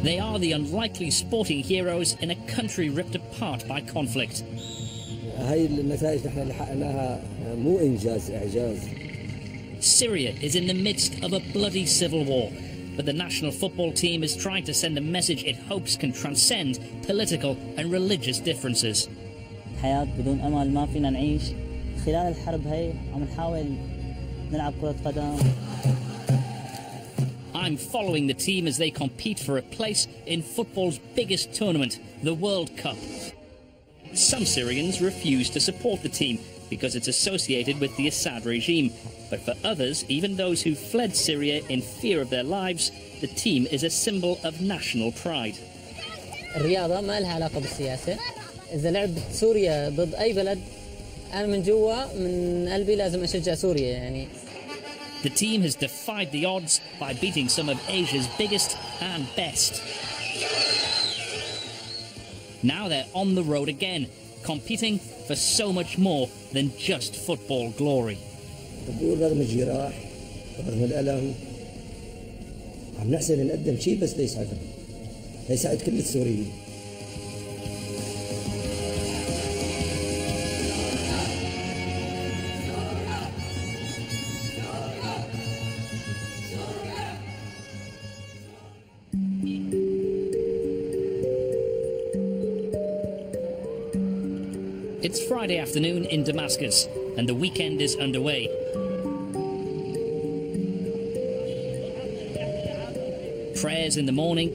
They are the unlikely sporting heroes in a country ripped apart by conflict. هاي النتائج نحن اللي حققناها مو إنجاز إعجاز. Syria is in the midst of a bloody civil war, but the national football team is trying to send a message it hopes can transcend political and religious differences. حياة بدون أمل ما فينا نعيش. خلال الحرب هاي عم نحاول نلعب كرة قدم. I'm following the team as they compete for a place in football's biggest tournament, the World Cup. Some Syrians refuse to support the team because it's associated with the Assad regime. But for others, even those who fled Syria in fear of their lives, the team is a symbol of national pride. الرياضة ما لها علاقة بالسياسة. إذا لعبت سوريا ضد أي بلد أنا من جوا من قلبي لازم أشجع سوريا يعني. The team has defied the odds by beating some of Asia's biggest and best. Now they're on the road again, competing for so much more than just football glory. بقول رغم الجراح رغم الألم عم نحسن نقدم شيء بس ليسعدهم ليسعد كل السوريين. It's Friday afternoon in Damascus, and the weekend is underway. Prayers in the morning,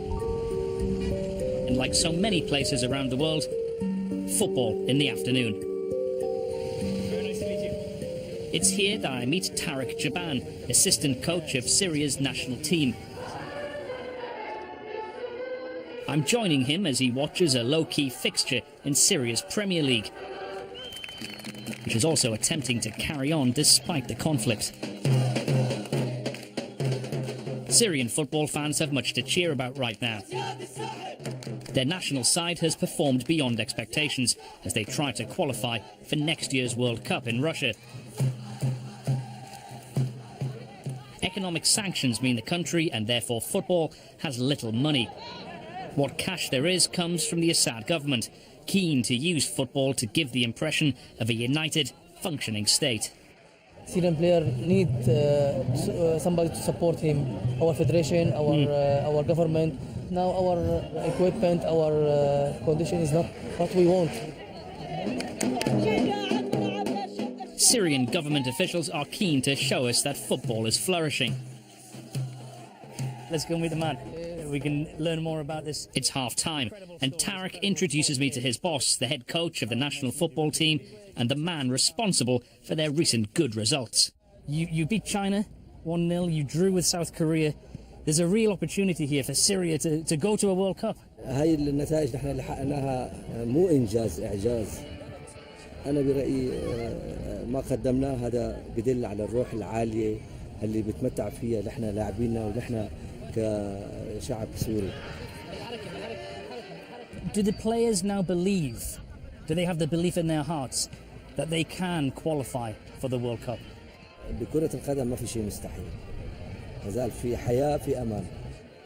and like so many places around the world, football in the afternoon. Very nice to meet you. It's here that I meet Tariq Jaban, assistant coach of Syria's national team. I'm joining him as he watches a low-key fixture in Syria's Premier League, which is also attempting to carry on despite the conflict. Syrian football fans have much to cheer about right now. Their national side has performed beyond expectations as they try to qualify for next year's World Cup in Russia. Economic sanctions mean the country, and therefore football, has little money. What cash there is comes from the Assad government, keen to use football to give the impression of a united, functioning state. Syrian player need somebody to support him. Our federation, our government. Now our equipment, our condition is not what we want. Syrian government officials are keen to show us that football is flourishing. Let's go and meet the man. We can learn more about this. It's half-time, and Tariq introduces me to his boss, the head coach of the national football team, and the man responsible for their recent good results. You beat China 1-0, you drew with South Korea. There's a real opportunity here for Syria to go to a World Cup. هاي النتائج نحن اللي حققناها مو إنجاز إعجاز. أنا برأيي ما قدمناه هذا بدل على الروح العالية اللي بتمتع فيها نحن لاعبينا ونحن كشعب سوري. Do the players now believe, do they have the belief in their hearts that they can qualify for the World Cup? بكرة القدم ما في شيء مستحيل. ما زال في حياة في أمان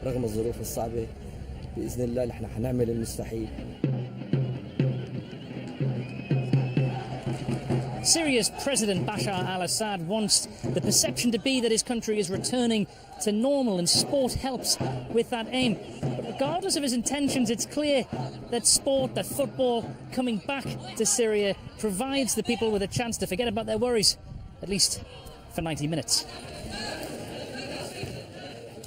رغم الظروف الصعبة. بإذن الله نحن حنعمل المستحيل. Syria's President Bashar al-Assad wants the perception to be that his country is returning to normal, and sport helps with that aim. But regardless of his intentions, it's clear that sport, that football, coming back to Syria provides the people with a chance to forget about their worries, at least for 90 minutes.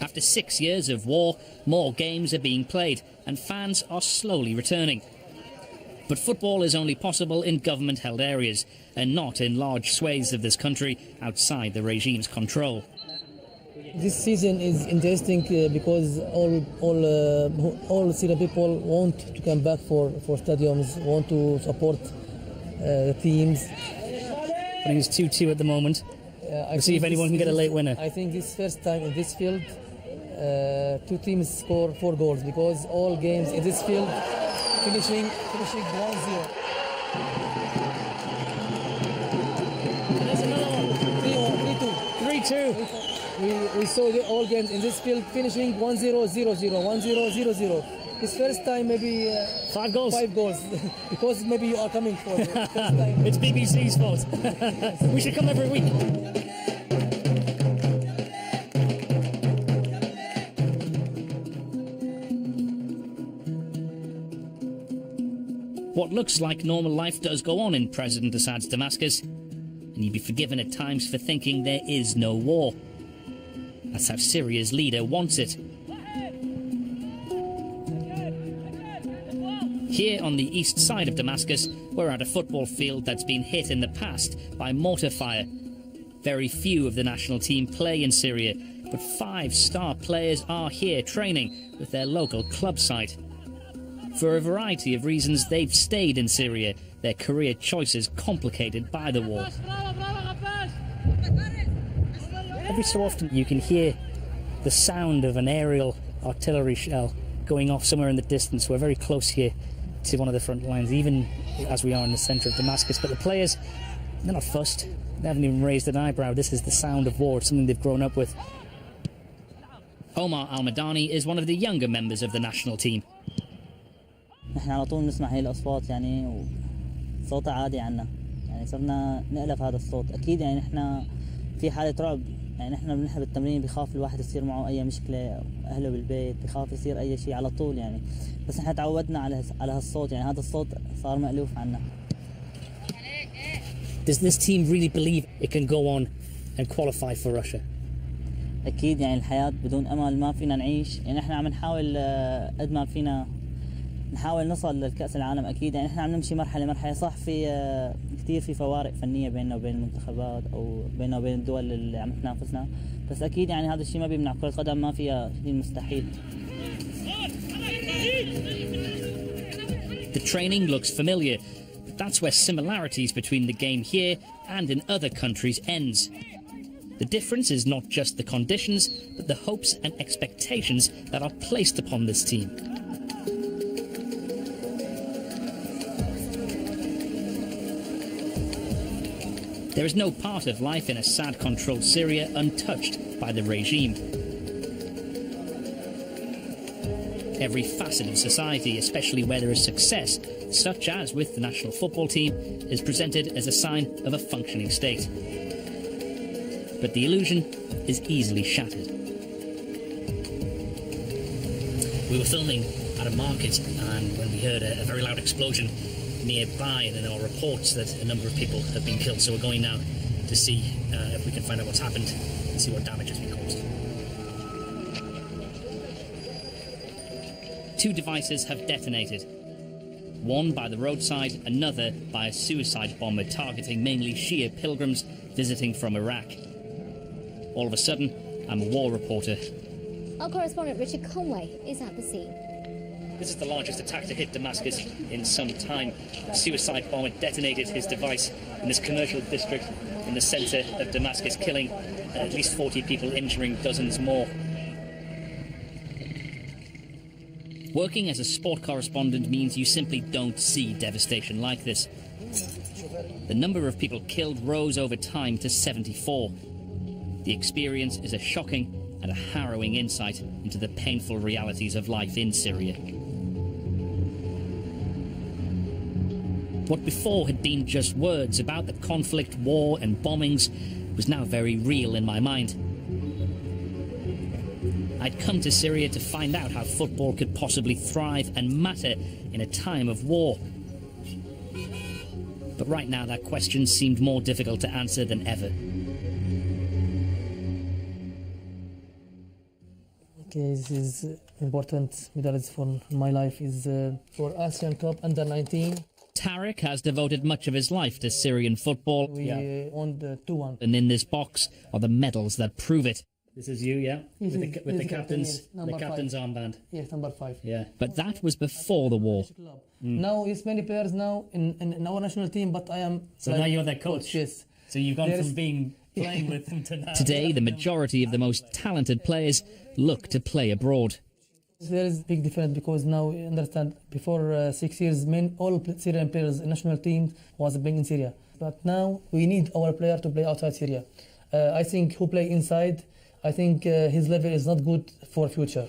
After 6 years of war, more games are being played, and fans are slowly returning. But football is only possible in government-held areas, and not in large swathes of this country outside the regime's control. This season is interesting because all Syrian people want to come back for stadiums, want to support teams. I think it's 2-2 at the moment. We'll see if anyone can get a late winner. I think this first time in this field, two teams score 4 goals, because all games in this field finishing 1-0. There's another one. 3-1, 3-2. 3-2. we saw the all games in this field finishing 1-0, 0-0, 1-0, 0-0. This first time maybe 5 goals. 5 goals because maybe you are coming for the first time. It's BBC's fault. We should come every week. What looks like normal life does go on in President Assad's Damascus, and you'd be forgiven at times for thinking there is no war. That's how Syria's leader wants it. Here on the east side of Damascus, we're at a football field that's been hit in the past by mortar fire. Very few of the national team play in Syria, but 5 star players are here training with their local club side. For a variety of reasons, they've stayed in Syria, their career choices complicated by the war. Every so often you can hear the sound of an aerial artillery shell going off somewhere in the distance. We're very close here to one of the front lines, even as we are in the centre of Damascus. But the players, they're not fussed. They haven't even raised an eyebrow. This is the sound of war. It's something they've grown up with. Omar Al-Madani is one of the younger members of the national team. نحن على طول نسمع هاي الأصوات يعني وصوتها عادي عنا يعني صرنا نألف هذا الصوت أكيد يعني نحن في حالة رعب يعني نحن بنحب التمرين بخاف الواحد يصير معه أي مشكلة أهله بالبيت بخاف يصير أي شيء على طول يعني بس نحن تعودنا على هالصوت يعني هذا الصوت صار مألوف عنا. Does this team really believe it can go on and qualify for Russia? أكيد يعني الحياة بدون أمل ما فينا نعيش يعني نحن عم نحاول قد ما فينا نحاول نصل للكأس العالم أكيد يعني إحنا عم نمشي مرحلة صح في كثير في فوارق فنية بيننا وبين المنتخبات أو بيننا وبين الدول اللي عم تنافسنا بس أكيد يعني هذا الشيء ما بيمنع كرة القدم ما فيها شيء مستحيل. The training looks familiar, but that's where similarities between the game here and in other countries ends. The difference is not just the conditions, but the hopes and expectations that are placed upon this team. There is no part of life in Assad-controlled Syria untouched by the regime. Every facet of society, especially where there is success, such as with the national football team, is presented as a sign of a functioning state. But the illusion is easily shattered. We were filming at a market, and when we heard a very loud explosion nearby, and there are reports that a number of people have been killed, so we're going now to see if we can find out what's happened and see what damage has been caused. 2 devices have detonated. One by the roadside, another by a suicide bomber targeting mainly Shia pilgrims visiting from Iraq. All of a sudden, I'm a war reporter. Our correspondent Richard Conway is at the scene. This is the largest attack to hit Damascus in some time. A suicide bomber detonated his device in this commercial district in the centre of Damascus, killing at least 40 people, injuring dozens more. Working as a sport correspondent means you simply don't see devastation like this. The number of people killed rose over time to 74. The experience is a shocking and a harrowing insight into the painful realities of life in Syria. What before had been just words about the conflict, war and bombings was now very real in my mind. I'd come to Syria to find out how football could possibly thrive and matter in a time of war. But right now that question seemed more difficult to answer than ever. Okay, this is important medals for my life is for Asian Cup under 19. Tarek has devoted much of his life to Syrian football. We won the 2-1. And in this box are the medals that prove it. This is you, yeah? Yes, With the captain's yes, armband. Yes, number 5. Yeah. But that was before the war. Now, it's many players now in our national team, but I am... So now you're their coach? Yes. So you've gone from playing with them to now. Today, the majority of the most talented players look to play abroad. There is a big difference because now you understand before 6 years all Syrian players in national team was playing in Syria, but now we need our player to play outside Syria. I think who play inside I think his level is not good for future.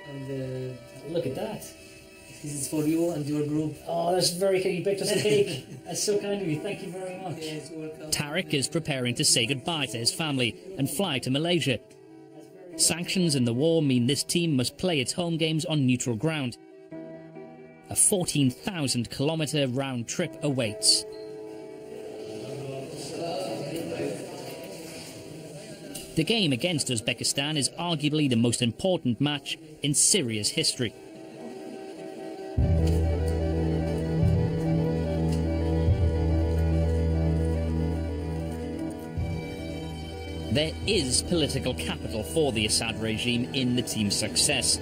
And look at that. This is for you and your group. Oh, that's very kind. You baked us a cake. That's so kind of you. Thank you very much. Yes, welcome. Tariq is preparing to say goodbye to his family and fly to Malaysia. Sanctions and the war mean this team must play its home games on neutral ground. A 14,000-kilometre round trip awaits. The game against Uzbekistan is arguably the most important match in Syria's history. There is political capital for the Assad regime in the team's success.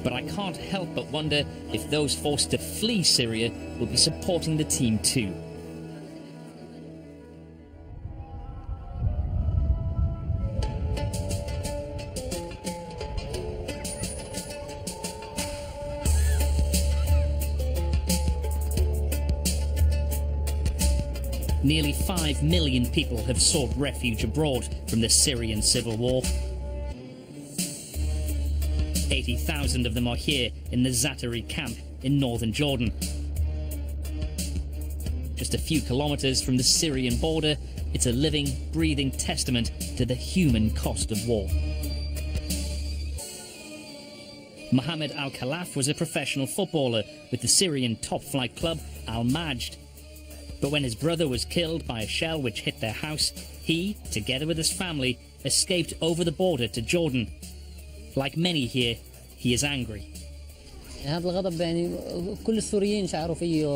But I can't help but wonder if those forced to flee Syria will be supporting the team too. Nearly 5 million people have sought refuge abroad from the Syrian civil war. 80,000 of them are here in the Zaatari camp in northern Jordan. Just a few kilometres from the Syrian border, it's a living, breathing testament to the human cost of war. Mohammed Al-Khalaf was a professional footballer with the Syrian top-flight club Al-Majd. But when his brother was killed by a shell which hit their house, he, together with his family, escaped over the border to Jordan. Like many here, he is angry. هذا الغضب يعني كل السوريين شعروا فيه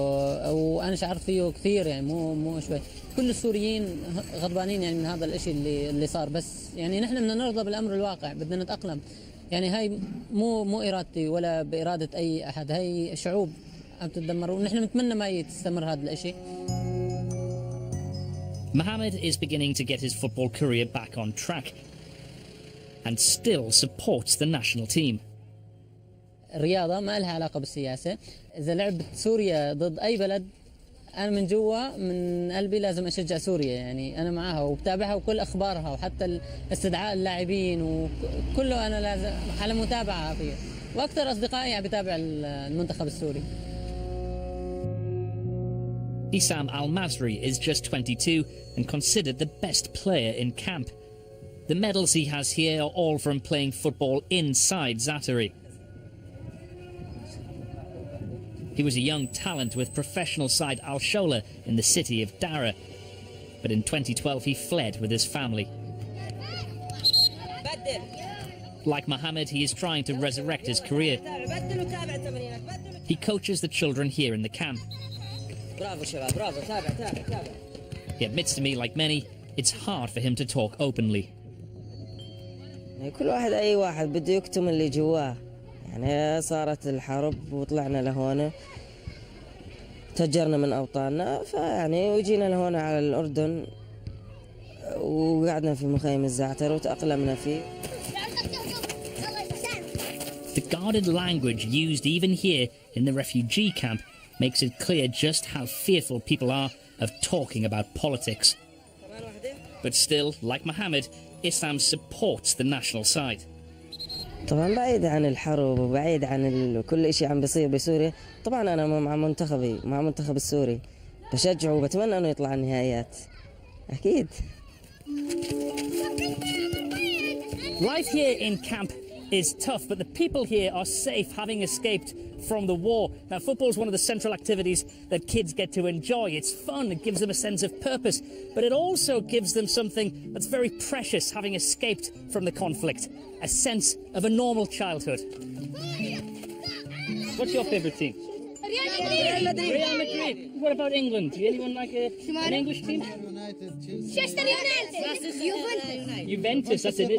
وانا شعرت فيه كثير يعني مو شوي كل السوريين غضبانين يعني من هذا الاشي اللي صار بس يعني نحن بدنا نرضى بالامر الواقع بدنا نتاقلم يعني هاي مو ارادتي ولا باراده اي احد هاي شعوب عم تتدمر ونحن بنتمنى ما يستمر هذا الاشي. Mohammed is beginning to get his football career back on track and still supports the national team. الرياضة ما لها علاقة بالسياسة. إذا لعبت سوريا ضد أي بلد أنا من جوا من قلبي لازم أشجع سوريا يعني أنا معاها وبتابعها وكل أخبارها وحتى استدعاء اللاعبين وكله أنا لازم على متابعة فيه وأكثر أصدقائي عم بتابع المنتخب السوري. Issam Al-Masri is just 22 and considered the best player in camp. The medals he has here are all from playing football inside Zaatari. He was a young talent with professional side Al-Shola in the city of Dara, but in 2012 he fled with his family. Like Mohammed, he is trying to resurrect his career. He coaches the children here in the camp. He admits to me, like many, it's hard for him to talk openly. كل واحد أي واحد بده يكتم اللي جواه يعني صارت الحرب وطلعنا لهون تهجرنا من أوطاننا فيعني وجينا لهون على الأردن وقعدنا في مخيم الزعتر وتأقلمنا فيه. The guarded language used even here in the refugee camp makes it clear just how fearful people are of talking about politics. But still, like Mohammed, Issam supports the national side. طبعا بعيد عن الحرب وبعيد عن كل شيء عم بيصير بسوريا طبعا أنا مع منتخبي مع منتخب السوري بشجعه وبتمنى أنه يطلع النهائيات أكيد. Life here in camp is tough, but the people here are safe, having escaped from the war. Now, football is one of the central activities that kids get to enjoy. It's fun, it gives them a sense of purpose, but it also gives them something that's very precious, having escaped from the conflict, a sense of a normal childhood. What's your favourite team? Real Madrid. Real Madrid. What about England? Do anyone like an English team? Manchester United. Juventus, that's it.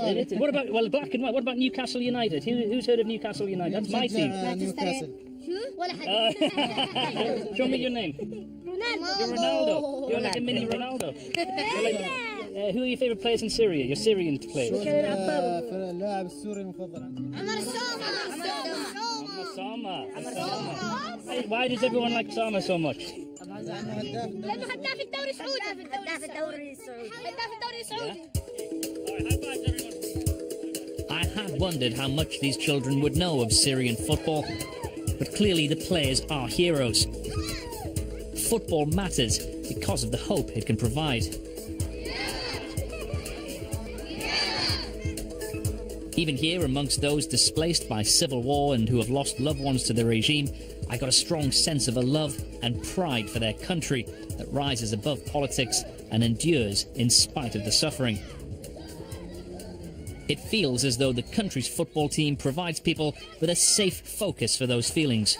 What about, well, black and white, what about Newcastle United? Who's heard of Newcastle United? That's my team. Newcastle. Show me your name. You're Ronaldo. You're like a mini Ronaldo. Who are your favourite players in Syria? Your Syrian players? اللاعب السوري المفضل عندي. Sama. Why does everyone like Sama so much? لأنه هداف الدوري السعودي. هداف الدوري السعودي. I had wondered how much these children would know of Syrian football, but clearly the players are heroes. Football matters because of the hope it can provide. Even here, amongst those displaced by civil war and who have lost loved ones to the regime, I got a strong sense of a love and pride for their country that rises above politics and endures in spite of the suffering. It feels as though the country's football team provides people with a safe focus for those feelings.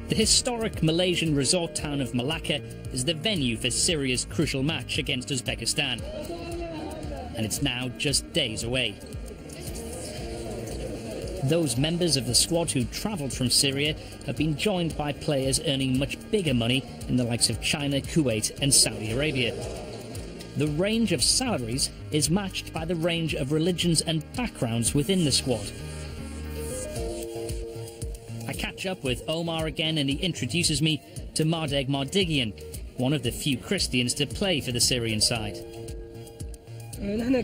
The historic Malaysian resort town of Malacca is the venue for Syria's crucial match against Uzbekistan. And it's now just days away. Those members of the squad who travelled from Syria have been joined by players earning much bigger money in the likes of China, Kuwait and Saudi Arabia. The range of salaries is matched by the range of religions and backgrounds within the squad. I catch up with Omar again and he introduces me to Mardeg Mardigian, one of the few Christians to play for the Syrian side. نحن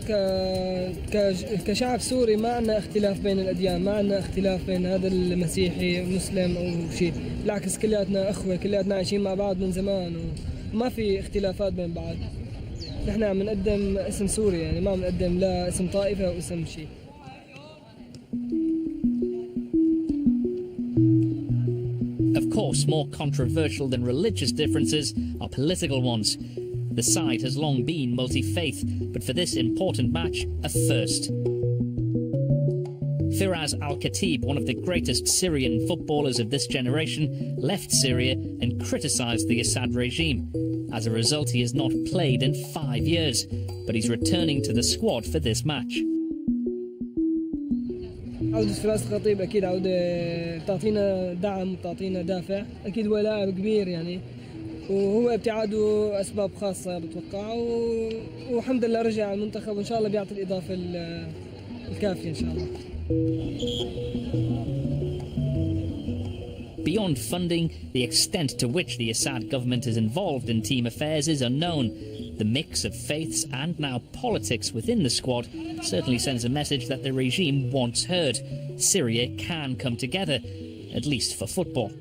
كشعب سوري ما عندنا اختلاف بين الأديان، ما عندنا اختلاف بين هذا المسيحي مسلم أو شيء، بالعكس كلياتنا أخوة، كلياتنا عايشين مع بعض من زمان وما في اختلافات بين بعض. نحن عم نقدم اسم سوري، يعني ما عم نقدم لا اسم طائفة أو اسم شيء. Of course, more controversial than religious differences are political ones. The side has long been multi-faith, but for this important match, a first. Firaz Al-Khatib, one of the greatest Syrian footballers of this generation, left Syria and criticised the Assad regime. As a result, he has not played in 5 years, but he's returning to the squad for this match. عودة فراس الخطيب أكيد عودة تعطينا دعم وتعطينا دافع، أكيد هو لاعب كبير يعني، وهو ابتعاده أسباب خاصة بتوقع، والحمد لله رجع على المنتخب وإن شاء الله بيعطي الإضافة الكافية إن شاء الله. Beyond funding, the extent to which the Assad government is involved in team affairs is unknown. The mix of faiths and now politics within the squad certainly sends a message that the regime wants heard. Syria can come together, at least for football.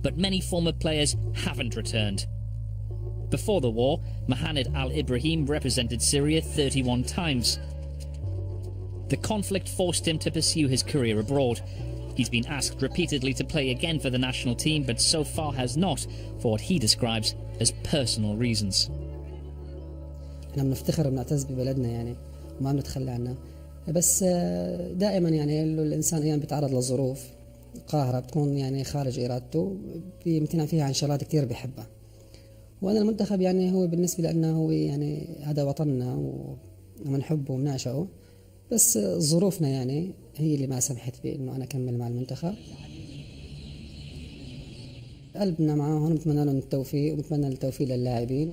But many former players haven't returned. Before the war, Mohamed Al-Ibrahim represented Syria 31 times. The conflict forced him to pursue his career abroad. He's been asked repeatedly to play again for the national team, but so far has not, for what he describes as personal reasons. احنا بنفتخر وبنعتز ببلدنا يعني وما بنتخلى عنها، بس دائما يعني الانسان ايام بيتعرض لظروف قاهرة بتكون يعني خارج ارادته، بيمتنع فيها عن شغلات كثير بيحبها. وانا المنتخب يعني هو بالنسبه لنا هو يعني هذا وطننا وبنحبه وبنعشقه، بس ظروفنا يعني هي اللي ما سمحت بي انه انا اكمل مع المنتخب. قلبنا معاهم، بتمنى لهم التوفيق وبتمنى التوفيق للاعبين.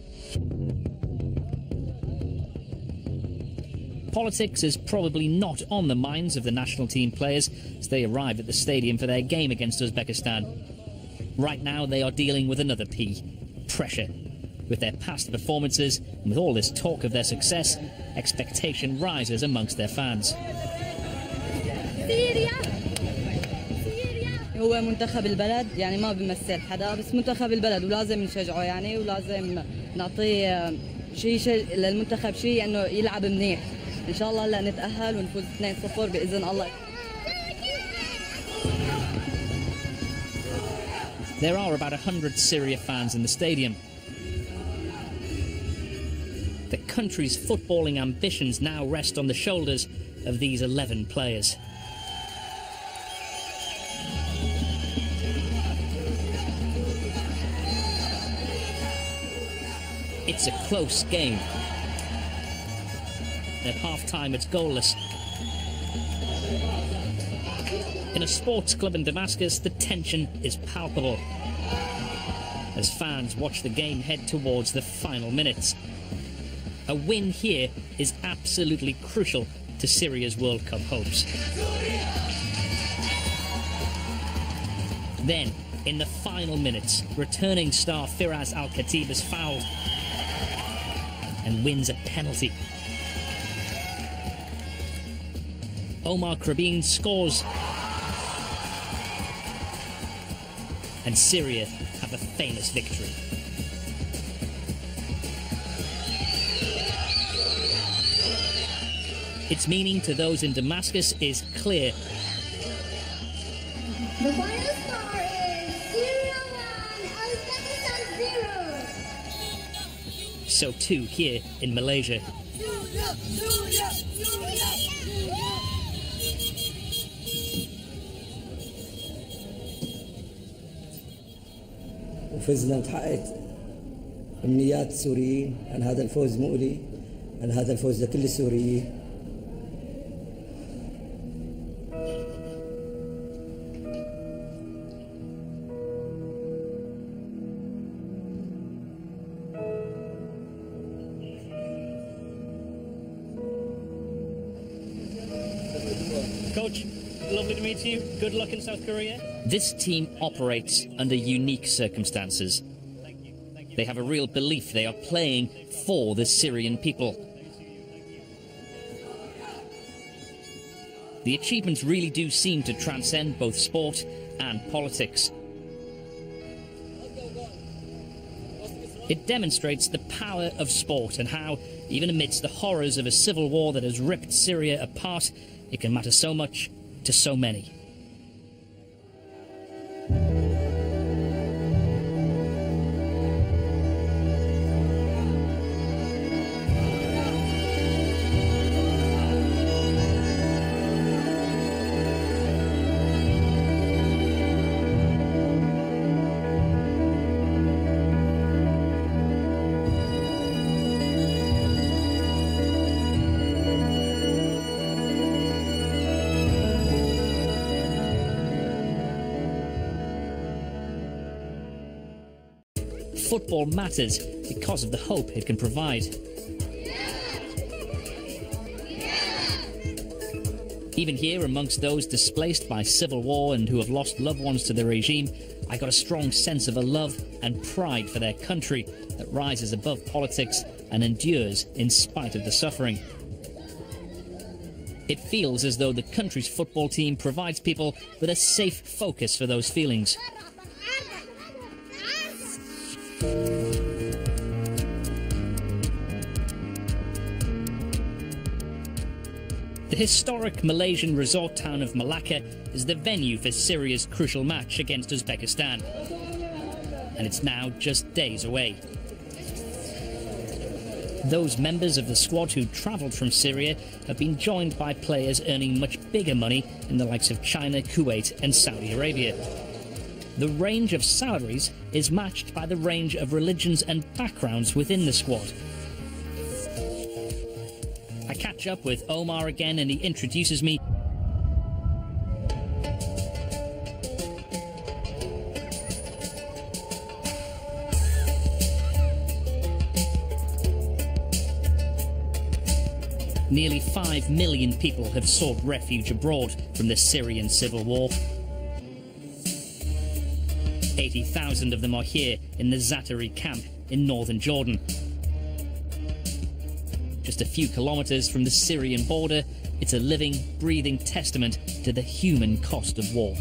Politics is probably not on the minds of the national team players as they arrive at the stadium for their game against Uzbekistan. Right now they are dealing with another P, pressure. With their past performances and with all this talk of their success, expectation rises amongst their fans. هو منتخب البلد يعني ما بيمثل حدا، بس منتخب البلد ولازم نشجعه يعني، ولازم نعطيه شيء للمنتخب، شيء انه يلعب منيح. ان شاء الله هلا نتأهل ونفوز 2-0 باذن الله. There are about 100 Syria fans in the stadium. The country's footballing ambitions now rest on the shoulders of these 11 players. It's a close game. At half-time, it's goalless. In a sports club in Damascus, the tension is palpable as fans watch the game head towards the final minutes. A win here is absolutely crucial to Syria's World Cup hopes. Then, in the final minutes, returning star Firas Al-Khatib is fouled and wins a penalty. Omar Krabin scores, and Syria have a famous victory. Its meaning to those in Damascus is clear. The final score is Syria 1, Uzbekistan 0. So too here in Malaysia. وفزنا وتحققت أمنيات السوريين. أن هذا الفوز مؤلي، أن هذا الفوز لكل السوريين. Coach, lovely to meet you. Good luck in South Korea. This team operates under unique circumstances. They have a real belief they are playing for the Syrian people. The achievements really do seem to transcend both sport and politics. It demonstrates the power of sport and how, even amidst the horrors of a civil war that has ripped Syria apart, it can matter so much to so many. Football matters because of the hope it can provide. Even here, amongst those displaced by civil war and who have lost loved ones to the regime, I got a strong sense of a love and pride for their country that rises above politics and endures in spite of the suffering. It feels as though the country's football team provides people with a safe focus for those feelings. The historic Malaysian resort town of Malacca is the venue for Syria's crucial match against Uzbekistan. And it's now just days away. Those members of the squad who travelled from Syria have been joined by players earning much bigger money in the likes of China, Kuwait and Saudi Arabia. The range of salaries is matched by the range of religions and backgrounds within the squad. I catch up with Omar again and he introduces me. Nearly 5 million people have sought refuge abroad from the Syrian civil war. 80,000 of them are here in the Zaatari camp in northern Jordan. Just a few kilometers from the Syrian border, it's a living, breathing testament to the human cost of war.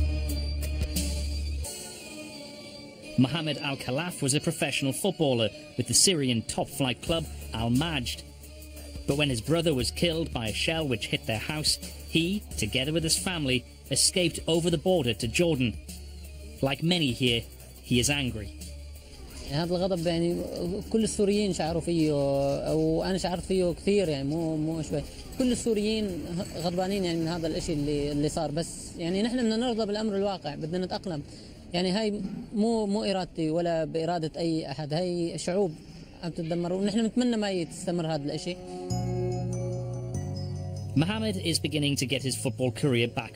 Mohammed Al-Khalaf was a professional footballer with the Syrian top-flight club Al-Majd. But when his brother was killed by a shell which hit their house, he, together with his family, escaped over the border to Jordan. Like many here, he is angry. هذا الغضب يعني كل السوريين شعروا فيه وانا شعرت فيه كثير يعني مو شوي كل السوريين غضبانين يعني من هذا الاشي اللي صار بس يعني نحن بدنا نرضى بالامر الواقع بدنا نتاقلم يعني هاي مو ارادتي ولا باراده اي احد هاي شعوب عم تتدمر ونحن نتمنى ما يستمر هذا الاشي. Mohammed is beginning to get his football career back